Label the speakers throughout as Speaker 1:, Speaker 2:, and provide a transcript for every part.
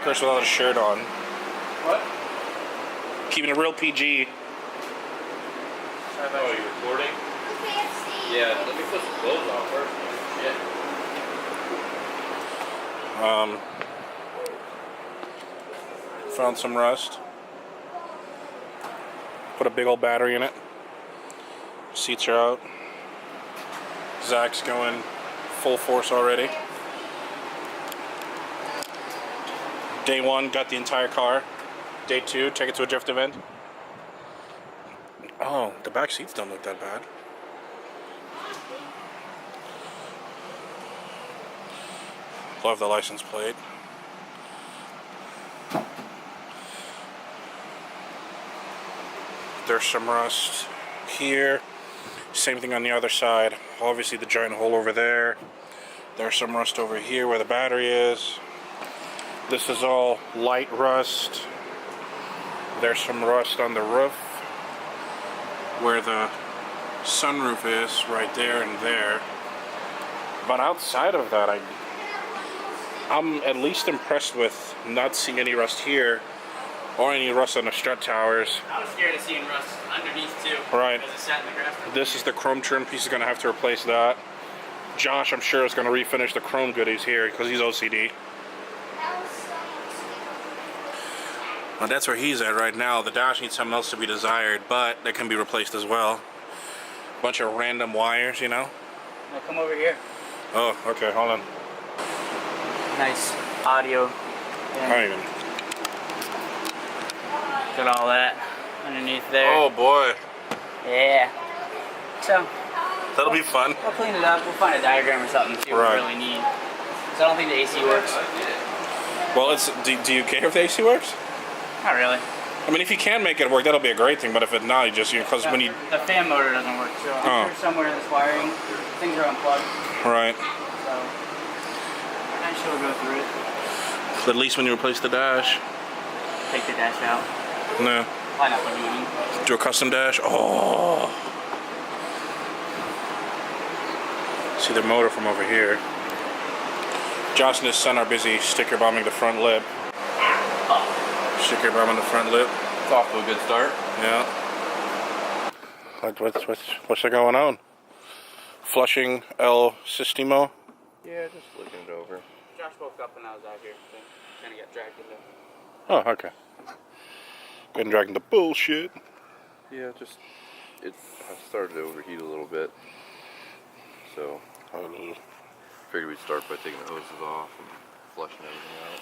Speaker 1: Chris without a shirt on.
Speaker 2: What?
Speaker 1: Keeping it real PG.
Speaker 2: Oh, you recording? Yeah, let me put some clothes on first. Shit.
Speaker 1: Found some rust. Put a big old battery in it. Seats are out. Zach's going full force already. Day 1, got the entire car. Day 2, take it to a drift event. Oh, the back seats don't look that bad. Love the license plate. There's some rust here. Same thing on the other side. Obviously the giant hole over there. There's some rust over here where the battery is. This is all light rust. There's some rust on the roof where the sunroof is, right there and there. But outside of that, I'm at least impressed with not seeing any rust here or any rust on the strut towers.
Speaker 3: I was scared of seeing rust underneath too.
Speaker 1: Right.
Speaker 3: Because it sat in the grass.
Speaker 1: This is the chrome trim piece. Is going to have to replace that. Josh, I'm sure, is going to refinish the chrome goodies here because he's OCD. Well, that's where he's at right now. The dash needs something else to be desired, but that can be replaced as well. Bunch of random wires, you know?
Speaker 3: Now come over here.
Speaker 1: Oh, okay, hold on.
Speaker 3: Nice audio.
Speaker 1: Yeah.
Speaker 3: Got all that underneath there.
Speaker 1: Oh boy.
Speaker 3: Yeah. So
Speaker 1: That'll be fun.
Speaker 3: we'll clean it up. We'll find a diagram or something, see what we really need. So I don't think the AC works.
Speaker 1: Well, do you care if the AC works?
Speaker 3: Not really.
Speaker 1: I mean, if you can make it work, that'll be a great thing. But if it not, because when you
Speaker 3: the fan motor doesn't work, so I'm sure somewhere in this wiring things are unplugged.
Speaker 1: Right.
Speaker 3: So I'm sure we'll go through it.
Speaker 1: But at least when you replace the dash.
Speaker 3: Take the dash out.
Speaker 1: No.
Speaker 3: Probably not put it in.
Speaker 1: Do a custom dash. Oh. See the motor from over here. Josh and his son are busy sticker bombing the front lip. Sticker bombing the front lip.
Speaker 2: It's off to a good start.
Speaker 1: Yeah. What's going on? Flushing El Sistemo?
Speaker 2: Yeah, just looking it over.
Speaker 3: Josh woke up when I was out here, so kind of got dragged into.
Speaker 1: Oh, okay. Getting dragged into bullshit.
Speaker 2: Yeah, it started to overheat a little bit. So, figured we'd start by taking the hoses off and flushing everything out.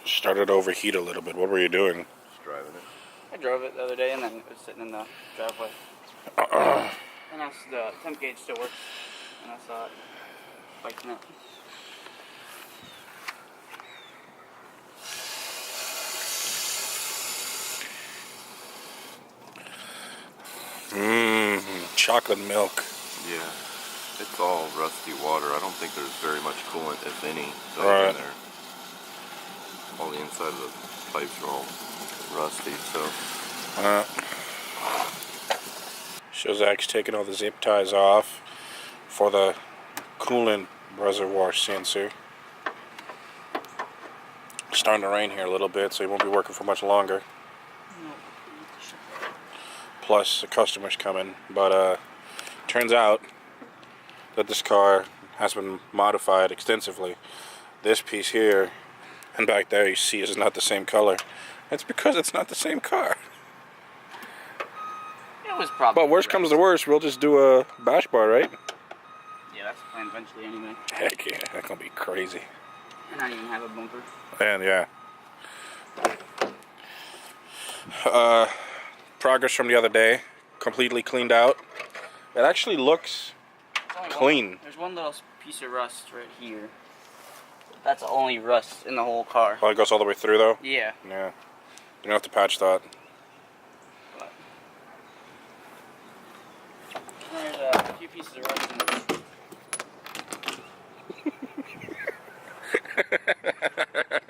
Speaker 1: Started to overheat a little bit. What were you doing?
Speaker 2: Just driving it.
Speaker 3: I drove it the other day and then it was sitting in the driveway. And that's the temp gauge still works. And I saw it spiking up.
Speaker 1: Chocolate milk.
Speaker 2: Yeah. It's all rusty water. I don't think there's very much coolant, if any,
Speaker 1: Right.
Speaker 2: in there. All the inside of the pipes are all rusty, so.
Speaker 1: So Zach's taking all the zip ties off for the coolant reservoir sensor. It's starting to rain here a little bit, so he won't be working for much longer. Plus, the customer's coming. But turns out that this car has been modified extensively. This piece here and back there you see is not the same color. It's because it's not the same car.
Speaker 3: It was probably.
Speaker 1: But worst comes to worst, we'll just do a bash bar, right?
Speaker 3: Yeah, that's the plan eventually anyway.
Speaker 1: Heck yeah, that's gonna be crazy.
Speaker 3: And not even have a bumper.
Speaker 1: And yeah. Progress from the other day, completely cleaned out. It actually looks clean.
Speaker 3: There's one little piece of rust right here. That's the only rust in the whole car.
Speaker 1: Oh, it goes all the way through though?
Speaker 3: Yeah.
Speaker 1: Yeah. You don't have to patch that.
Speaker 3: But there's a few pieces of rust in there.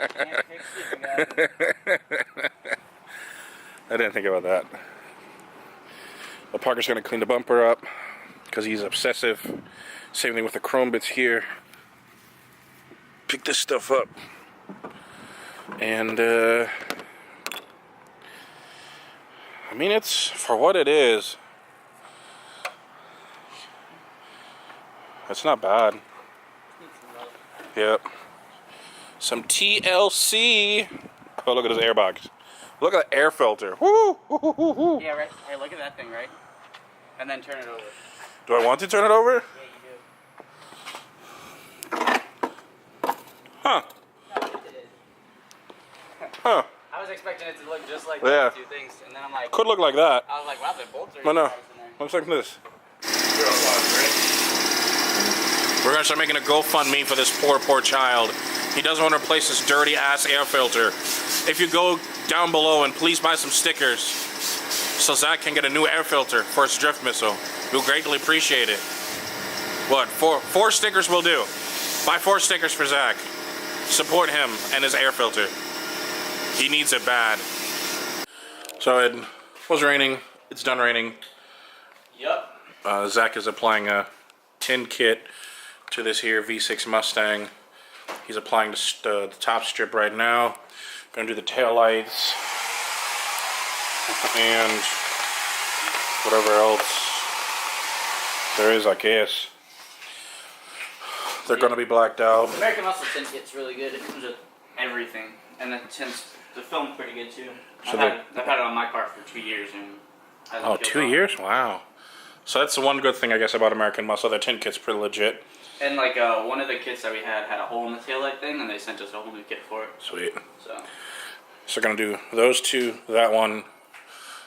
Speaker 3: Can't fix it, you got it.
Speaker 1: I didn't think about that. Well, Parker's gonna clean the bumper up because he's obsessive. Same thing with the chrome bits here. Pick this stuff up. And I mean, it's for what it is. It's not bad. Yep. Some TLC. Oh, look at this airbox. Look at the air filter. Woo!
Speaker 3: Yeah, right. Hey, look at that thing, right? And then turn it over.
Speaker 1: Do I want to turn it over?
Speaker 3: Yeah, you do.
Speaker 1: Huh.
Speaker 3: No, it is.
Speaker 1: Huh.
Speaker 3: I was expecting it to look just like
Speaker 1: Yeah.
Speaker 3: the two things, and then I'm like,
Speaker 1: Could look like that.
Speaker 3: I was like, wow, the bolts are
Speaker 1: No, no.
Speaker 3: in there.
Speaker 1: Looks like this. We're gonna start making a GoFundMe for this poor child. He doesn't want to replace this dirty ass air filter. If you go down below and please buy some stickers so Zach can get a new air filter for his drift missile. We'll greatly appreciate it. What? Four stickers will do. Buy 4 stickers for Zach. Support him and his air filter. He needs it bad. So it was raining. It's done raining.
Speaker 3: Yep.
Speaker 1: Zach is applying a tin kit to this here V6 Mustang. He's applying the top strip right now. Gonna do the tail lights and whatever else there is, I guess. They're gonna be blacked out.
Speaker 3: American Muscle tint kit's really good. It comes with everything, and the film's pretty good too.
Speaker 1: So
Speaker 3: I've had it on my car for 2 years, and I
Speaker 1: Oh, 2 years? Wow. So that's the one good thing I guess about American Muscle. Their tin kit's pretty legit.
Speaker 3: And like one of the kits that we had a hole in the taillight thing, and they sent us a whole new kit for it.
Speaker 1: Sweet.
Speaker 3: So
Speaker 1: gonna do those two. That one.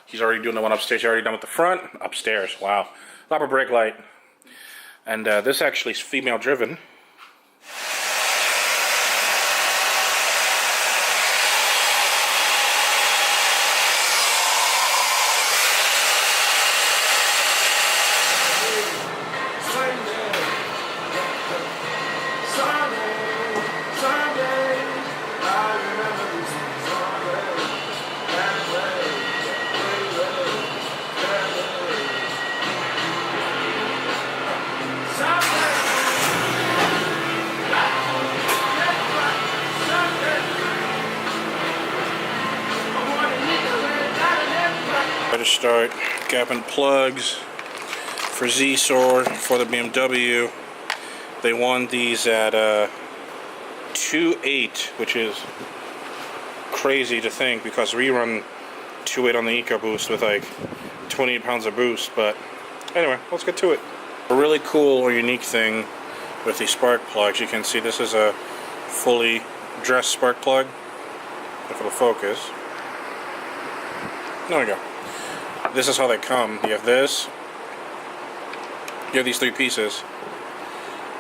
Speaker 1: He's already doing the one upstairs. He's already done with the front. Upstairs. Wow. Proper brake light. And this actually is female driven. To start gapping plugs for Z-Sor for the BMW. They won these at 2.8, which is crazy to think because we run 2.8 on the EcoBoost with like 28 pounds of boost. But anyway, let's get to it. A really cool or unique thing with these spark plugs, you can see this is a fully dressed spark plug. If it'll focus. There we go. This is how they come. You have this. You have these 3 pieces.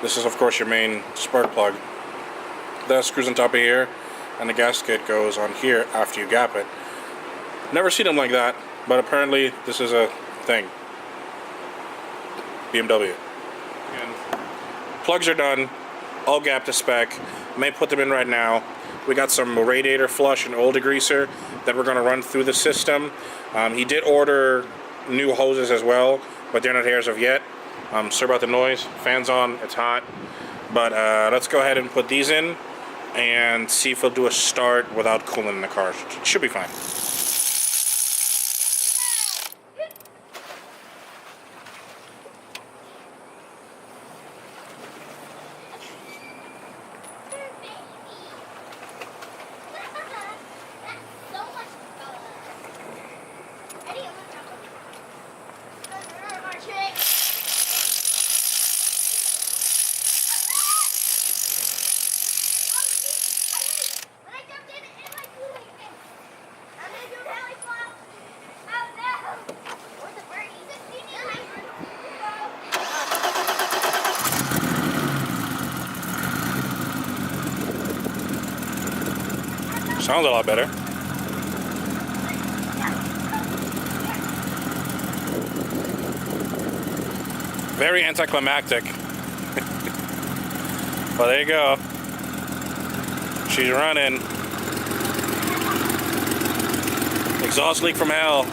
Speaker 1: This is, of course, your main spark plug. That screws on top of here, and the gasket goes on here after you gap it. Never seen them like that, but apparently this is a thing. BMW. And plugs are done. All gapped to spec. May put them in right now. We got some radiator flush and oil degreaser that we're going to run through the system. He did order new hoses as well, but they're not here as of yet. Sorry about the noise. Fan's on. It's hot. But let's go ahead and put these in and see if we'll do a start without coolant in the car. Should be fine. Sounds a lot better. Very anticlimactic. Well, there you go. She's running. Exhaust leak from hell.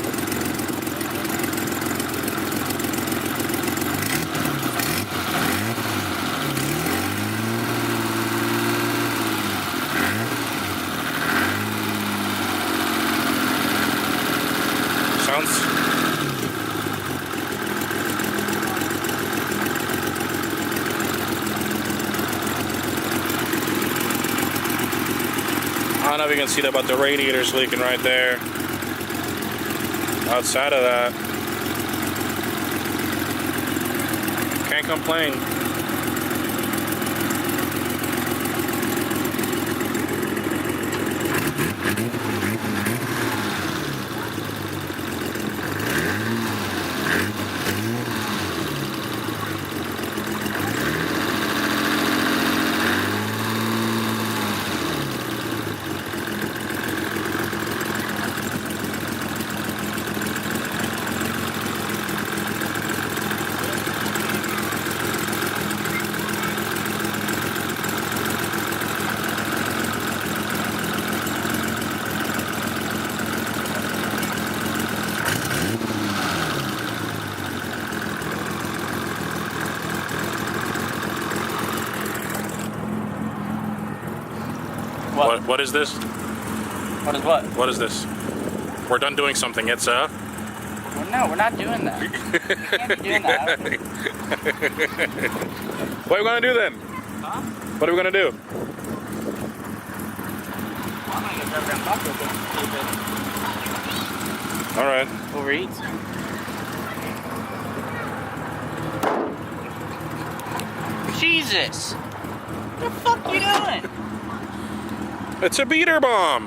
Speaker 1: don't know if you can see that, but the radiator's leaking right there. Outside of that, can't complain. What is this?
Speaker 3: What is what?
Speaker 1: What is this? We're done doing something. It's
Speaker 3: Well, no, we're not doing that. You can't be doing that.
Speaker 1: What are we gonna do then?
Speaker 3: Huh?
Speaker 1: What are we gonna do?
Speaker 3: Well, I'm gonna go drive around Taco Bell.
Speaker 1: All right.
Speaker 3: Overeats. Jesus! What the fuck you doing?
Speaker 1: It's a beater bomb.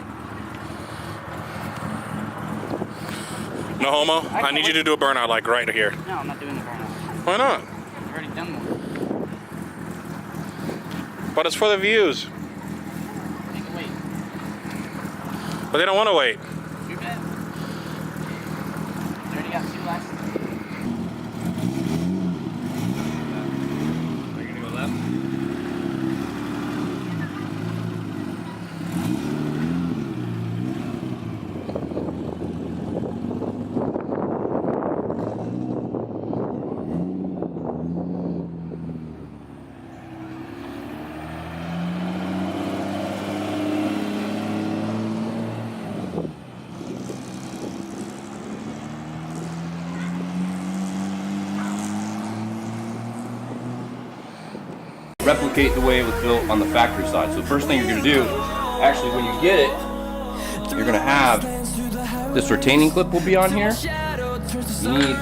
Speaker 1: No homo. I need you to do a burnout like right here.
Speaker 3: No, I'm not doing the burnout.
Speaker 1: Why not?
Speaker 3: I've already done one.
Speaker 1: But it's for the views.
Speaker 3: Make it wait.
Speaker 1: But they don't want to wait.
Speaker 3: Too bad. You already got 2 last. Are you gonna go left?
Speaker 2: Replicate the way it was built on the factory side. So the first thing you're going to do, actually when you get it, you're going to have this retaining clip will be on here. You need